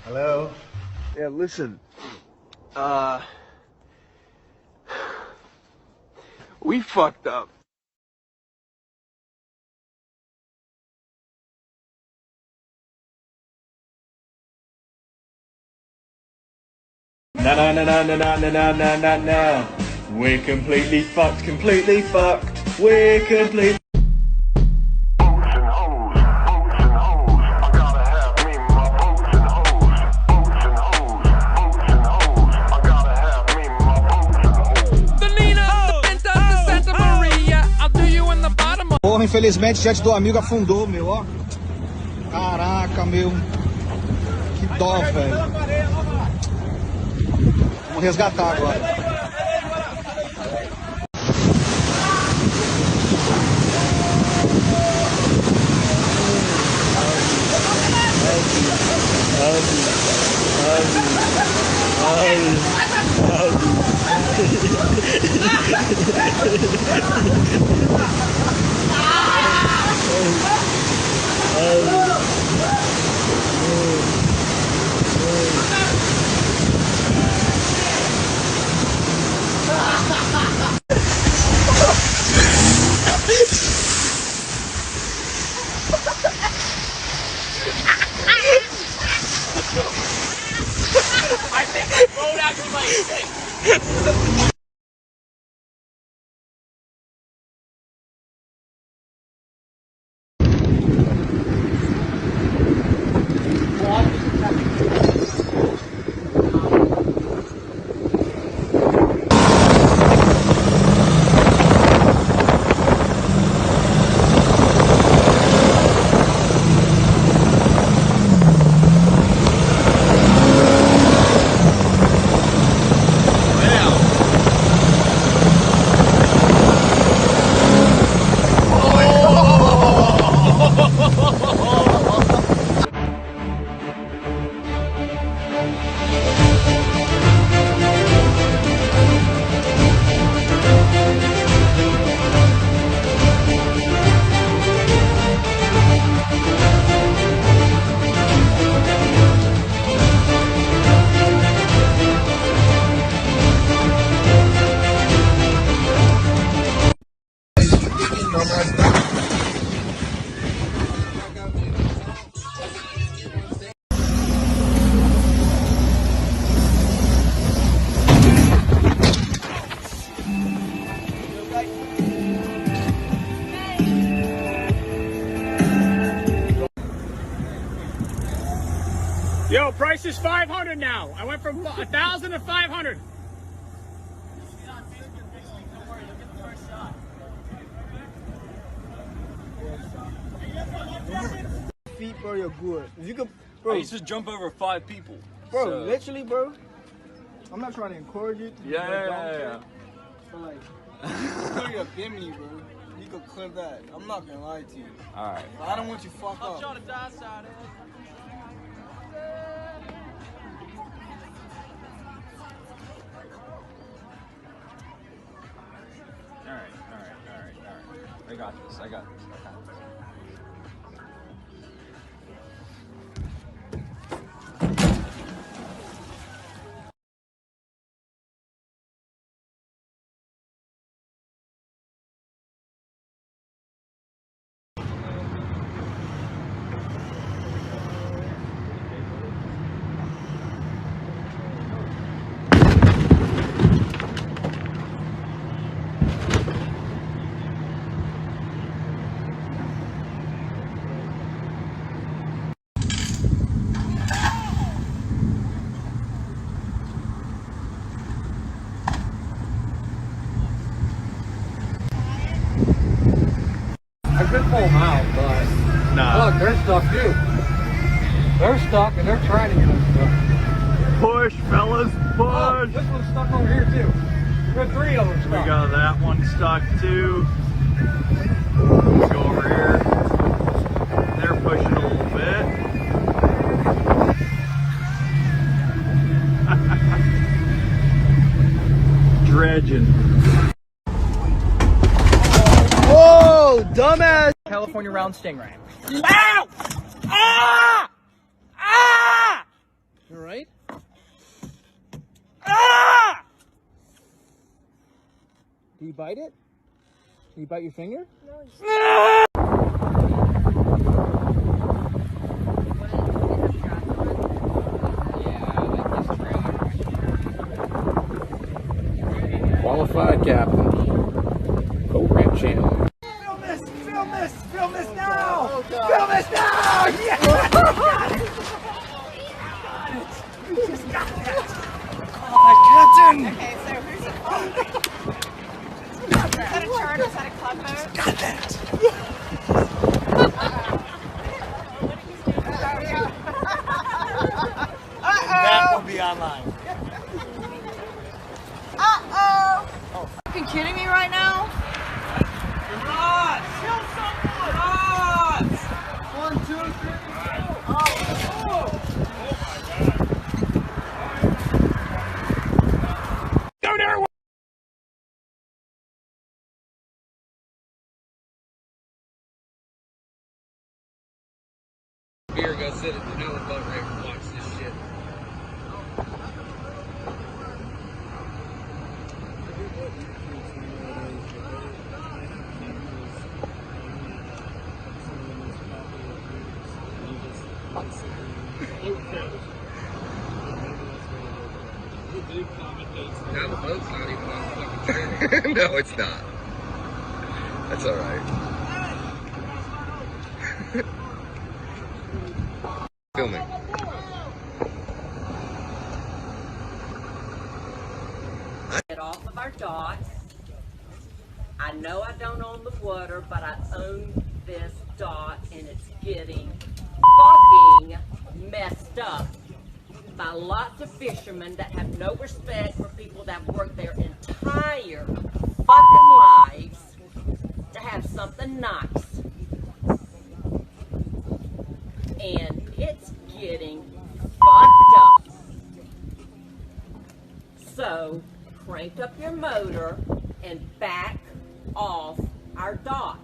Hello? Yeah, listen. We fucked up. No, no, no, no, no, no, no, no, no, no, no. We're completely fucked, completely fucked. We're completely. Porra, infelizmente o jet do amigo afundou, meu, ó. Caraca, meu. Que dó, velho. Vamos resgatar agora. I think I rolled out to my face. Yo, price is 500 now. I went from 1,000 to 500. Feet, bro, you're good. If you could, bro. I used to jump over 5 people. Bro, so. literally, bro. I'm not trying to encourage you. Yeah. But like, you could clear your bimini, bro. You could clear that. I'm not gonna lie to you. Alright. But I don't want you to fuck up. Trying to die side. Alright. I got this. I could pull them out, but look, they're stuck too. They're stuck and they're trying to get unstuck. Push, fellas, push! Oh, this one's stuck over here too. There are 3 of them stuck. We got that one stuck too. Let's go over here. They're pushing a little bit. Dredging. Whoa, dumbass! California round stingray. Ow! Ah! Ah! you bite it? Did you bite your finger? Qualified captain. Program channel. Film this! Film this! Film this now! Film this now! Yeah! You just got it! Oh, Captain! Okay, so who's it called? Is that a chart or is that a club mode? Got that! That will be online. Uh-oh! Oh. Fucking kidding me right now? Rods! Kill someone! Rods! 1, 2, 3, oh! Go there! Beer, go sit at the new boat ramp and watch this shit. Now the boat's not even on the fucking trailer. No, it's not. That's alright. Filming. Get off of our docks. I know I don't own the water, but I own this dock and it's getting fucking messed up by lots of fishermen that have no respect for people that work their entire fucking lives to have something nice. And it's getting fucked up. So, crank up your motor and back off our dock.